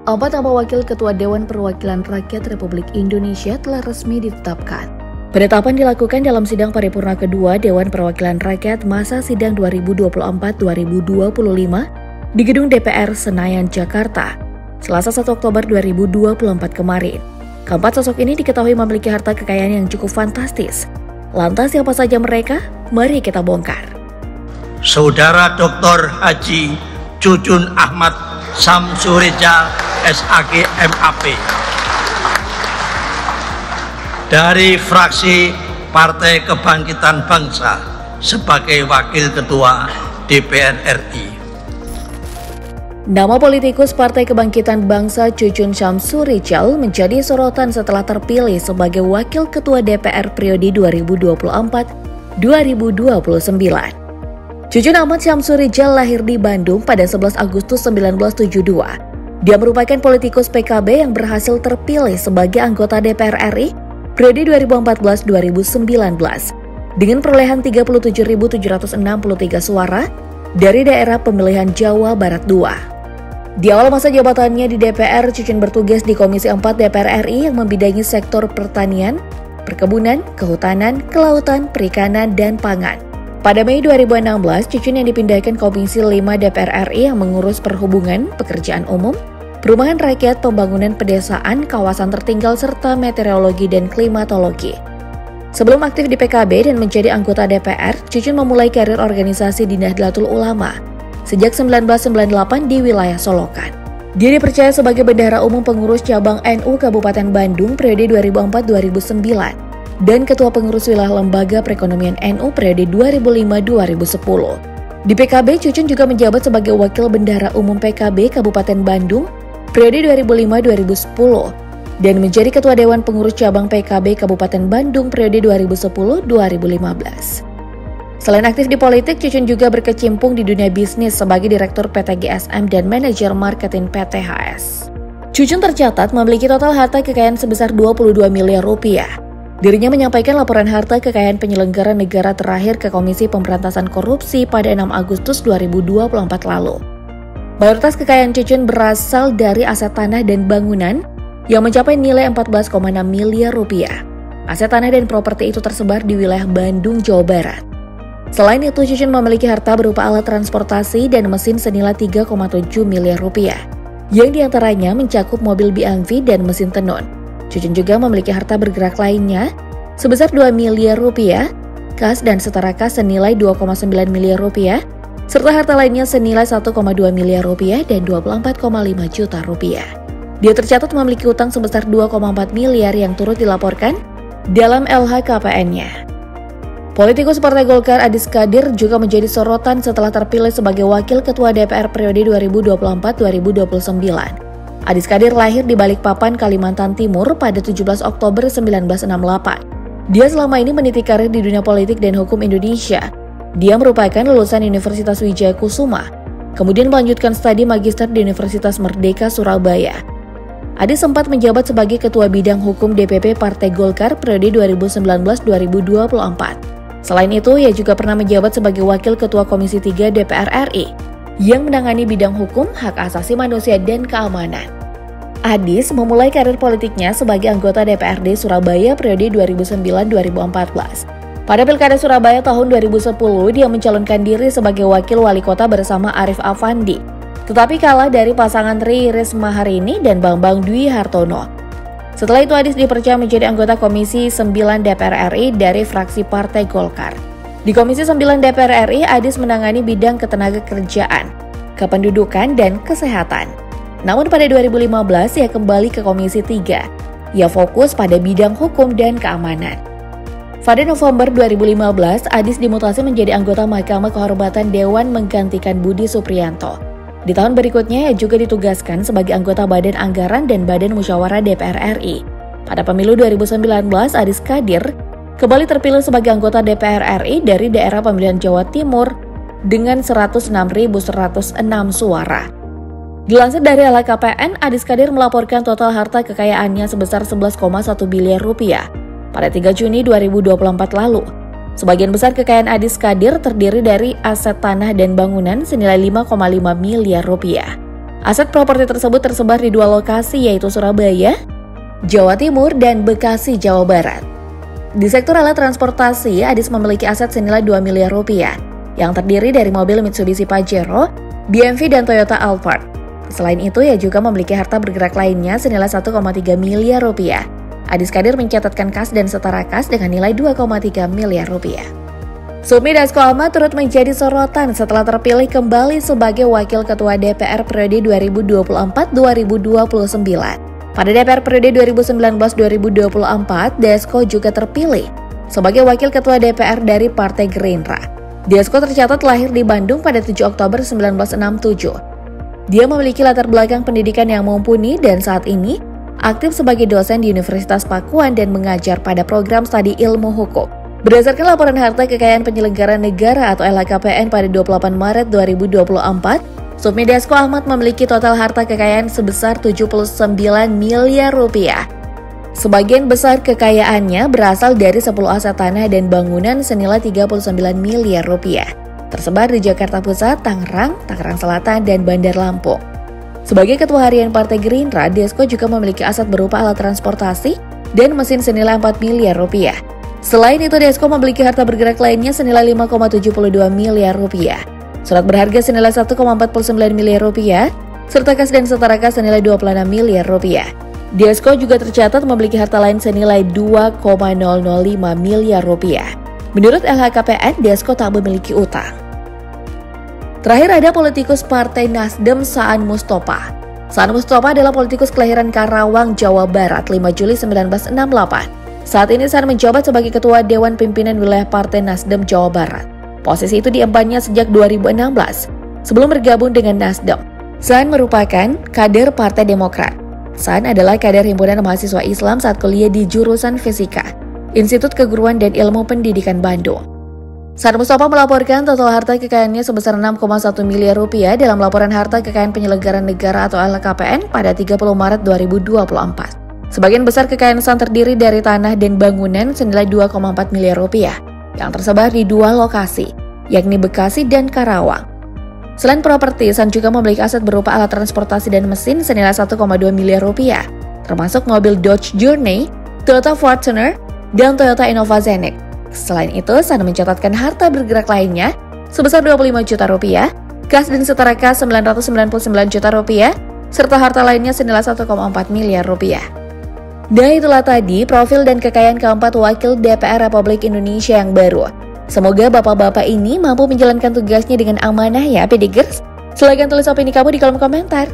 4 nama Wakil Ketua Dewan Perwakilan Rakyat Republik Indonesia telah resmi ditetapkan. Penetapan dilakukan dalam sidang paripurna kedua Dewan Perwakilan Rakyat masa sidang 2024-2025 di Gedung DPR Senayan, Jakarta, Selasa 1 Oktober 2024 kemarin. Keempat sosok ini diketahui memiliki harta kekayaan yang cukup fantastis. Lantas siapa saja mereka? Mari kita bongkar. Saudara Dr. Haji Jujun Ahmad Samsurijal SAG MAP dari fraksi Partai Kebangkitan Bangsa sebagai Wakil Ketua DPR RI. Nama politikus Partai Kebangkitan Bangsa Jujun Samsurijal menjadi sorotan setelah terpilih sebagai Wakil Ketua DPR periode 2024-2029. Jujun Ahmad Samsurijal lahir di Bandung pada 11 Agustus 1972. Dia merupakan politikus PKB yang berhasil terpilih sebagai anggota DPR RI periode 2014-2019 dengan perolehan 37.763 suara dari daerah pemilihan Jawa Barat II. Di awal masa jabatannya di DPR, Jujun bertugas di Komisi 4 DPR RI yang membidangi sektor pertanian, perkebunan, kehutanan, kelautan, perikanan, dan pangan. Pada Mei 2016, Jujun yang dipindahkan Komisi 5 DPR RI yang mengurus perhubungan, pekerjaan umum, perumahan rakyat, pembangunan pedesaan, kawasan tertinggal, serta meteorologi dan klimatologi. Sebelum aktif di PKB dan menjadi anggota DPR, Jujun memulai karir organisasi di Nahdlatul Ulama sejak 1998 di wilayah Solokan. Dia dipercaya sebagai Bendahara Umum Pengurus Cabang NU Kabupaten Bandung periode 2004-2009 dan Ketua Pengurus Wilayah Lembaga Perekonomian NU periode 2005-2010. Di PKB, Jujun juga menjabat sebagai Wakil Bendahara Umum PKB Kabupaten Bandung periode 2005-2010 dan menjadi Ketua Dewan Pengurus Cabang PKB Kabupaten Bandung periode 2010-2015. Selain aktif di politik, Jujun juga berkecimpung di dunia bisnis sebagai Direktur PT GSM dan Manajer Marketing PT HS. Jujun tercatat memiliki total harta kekayaan sebesar 22 miliar rupiah. Dirinya menyampaikan laporan harta kekayaan penyelenggara negara terakhir ke Komisi Pemberantasan Korupsi pada 6 Agustus 2024 lalu. Mayoritas kekayaan Jujun berasal dari aset tanah dan bangunan yang mencapai nilai 14,6 miliar rupiah. Aset tanah dan properti itu tersebar di wilayah Bandung, Jawa Barat. Selain itu, Jujun memiliki harta berupa alat transportasi dan mesin senilai 3,7 miliar rupiah, yang diantaranya mencakup mobil BMW dan mesin tenun. Jujun juga memiliki harta bergerak lainnya sebesar 2 miliar rupiah, kas dan setara kas senilai 2,9 miliar rupiah, serta harta lainnya senilai 1,2 miliar rupiah dan 24,5 juta rupiah. Dia tercatat memiliki utang sebesar 2,4 miliar yang turut dilaporkan dalam LHKPN-nya. Politikus Partai Golkar Adis Kadir juga menjadi sorotan setelah terpilih sebagai Wakil Ketua DPR periode 2024-2029. Adis Kadir lahir di Balikpapan, Kalimantan Timur pada 17 Oktober 1968. Dia selama ini meniti karir di dunia politik dan hukum Indonesia. Dia merupakan lulusan Universitas Wijaya Kusuma, kemudian melanjutkan studi magister di Universitas Merdeka Surabaya. Adis sempat menjabat sebagai Ketua Bidang Hukum DPP Partai Golkar periode 2019-2024. Selain itu, ia juga pernah menjabat sebagai Wakil Ketua Komisi 3 DPR RI yang menangani bidang hukum, hak asasi manusia, dan keamanan. Adis memulai karir politiknya sebagai anggota DPRD Surabaya periode 2009-2014. Pada Pilkada Surabaya tahun 2010, dia mencalonkan diri sebagai Wakil Wali Kota bersama Arif Afandi, tetapi kalah dari pasangan Tri Risma Harini dan Bambang Dwi Hartono. Setelah itu, Adis dipercaya menjadi anggota Komisi 9 DPR RI dari fraksi Partai Golkar. Di Komisi 9 DPR RI, Adis menangani bidang ketenagakerjaan, kependudukan, dan kesehatan. Namun pada 2015, ia kembali ke Komisi 3. Ia fokus pada bidang hukum dan keamanan. Pada November 2015, Adis dimutasi menjadi anggota Mahkamah Kehormatan Dewan menggantikan Budi Supriyanto. Di tahun berikutnya, ia juga ditugaskan sebagai anggota Badan Anggaran dan Badan Musyawarah DPR RI. Pada pemilu 2019, Adis Kadir kembali terpilih sebagai anggota DPR RI dari daerah pemilihan Jawa Timur dengan 106.106 suara. Dilansir dari LHKPN, Adis Kadir melaporkan total harta kekayaannya sebesar 11,1 biliar rupiah pada 3 Juni 2024 lalu. Sebagian besar kekayaan Adis Kadir terdiri dari aset tanah dan bangunan senilai 5,5 miliar rupiah. Aset properti tersebut tersebar di 2 lokasi, yaitu Surabaya, Jawa Timur, dan Bekasi, Jawa Barat. Di sektor alat transportasi, Adis memiliki aset senilai 2 miliar rupiah, yang terdiri dari mobil Mitsubishi Pajero, BMW, dan Toyota Alphard. Selain itu, ia juga memiliki harta bergerak lainnya senilai 1,3 miliar rupiah. Adis Kadir mencatatkan kas dan setara kas dengan nilai 2,3 miliar rupiah. Supmi Dasko Ahmad turut menjadi sorotan setelah terpilih kembali sebagai Wakil Ketua DPR periode 2024-2029. Pada DPR periode 2019-2024, Dasko juga terpilih sebagai Wakil Ketua DPR dari Partai Gerindra. Dasko tercatat lahir di Bandung pada 7 Oktober 1967. Dia memiliki latar belakang pendidikan yang mumpuni dan saat ini aktif sebagai dosen di Universitas Pakuan dan mengajar pada program studi ilmu hukum. Berdasarkan laporan harta kekayaan penyelenggara negara atau LHKPN pada 28 Maret 2024, Supmi Dasko Ahmad memiliki total harta kekayaan sebesar 79 miliar rupiah. Sebagian besar kekayaannya berasal dari 10 aset tanah dan bangunan senilai 39 miliar rupiah, tersebar di Jakarta Pusat, Tangerang, Tangerang Selatan, dan Bandar Lampung. Sebagai Ketua Harian Partai Gerindra, Dasko juga memiliki aset berupa alat transportasi dan mesin senilai 4 miliar rupiah. Selain itu, Dasko memiliki harta bergerak lainnya senilai 5,72 miliar rupiah, surat berharga senilai 1,49 miliar rupiah, serta kas dan setara kas senilai 26 miliar rupiah. Dasko juga tercatat memiliki harta lain senilai 2,005 miliar rupiah. Menurut LHKPN, Dasko tak memiliki utang. Terakhir ada politikus Partai Nasdem Saan Mustopa. Saan Mustopa adalah politikus kelahiran Karawang, Jawa Barat, 5 Juli 1968. Saat ini Saan menjabat sebagai Ketua Dewan Pimpinan Wilayah Partai Nasdem Jawa Barat. Posisi itu diembannya sejak 2016, sebelum bergabung dengan Nasdem. Saan merupakan kader Partai Demokrat. Saan adalah kader Himpunan Mahasiswa Islam saat kuliah di jurusan Fisika, Institut Keguruan dan Ilmu Pendidikan Bandung. Saan Mustopa melaporkan total harta kekayaannya sebesar 6,1 miliar rupiah dalam laporan harta kekayaan penyelenggara negara atau LHKPN pada 30 Maret 2024. Sebagian besar kekayaan Saan terdiri dari tanah dan bangunan senilai 2,4 miliar rupiah yang tersebar di 2 lokasi, yakni Bekasi dan Karawang. Selain properti, Saan juga memiliki aset berupa alat transportasi dan mesin senilai 1,2 miliar rupiah, termasuk mobil Dodge Journey, Toyota Fortuner, dan Toyota Innova Zenith. Selain itu, Saan mencatatkan harta bergerak lainnya sebesar 25 juta rupiah, kas dan setara kas 999 juta rupiah, serta harta lainnya senilai 1,4 miliar rupiah. Dan itulah tadi profil dan kekayaan keempat Wakil DPR Republik Indonesia yang baru. Semoga bapak-bapak ini mampu menjalankan tugasnya dengan amanah ya, Pedigers. Silahkan tulis opini kamu di kolom komentar.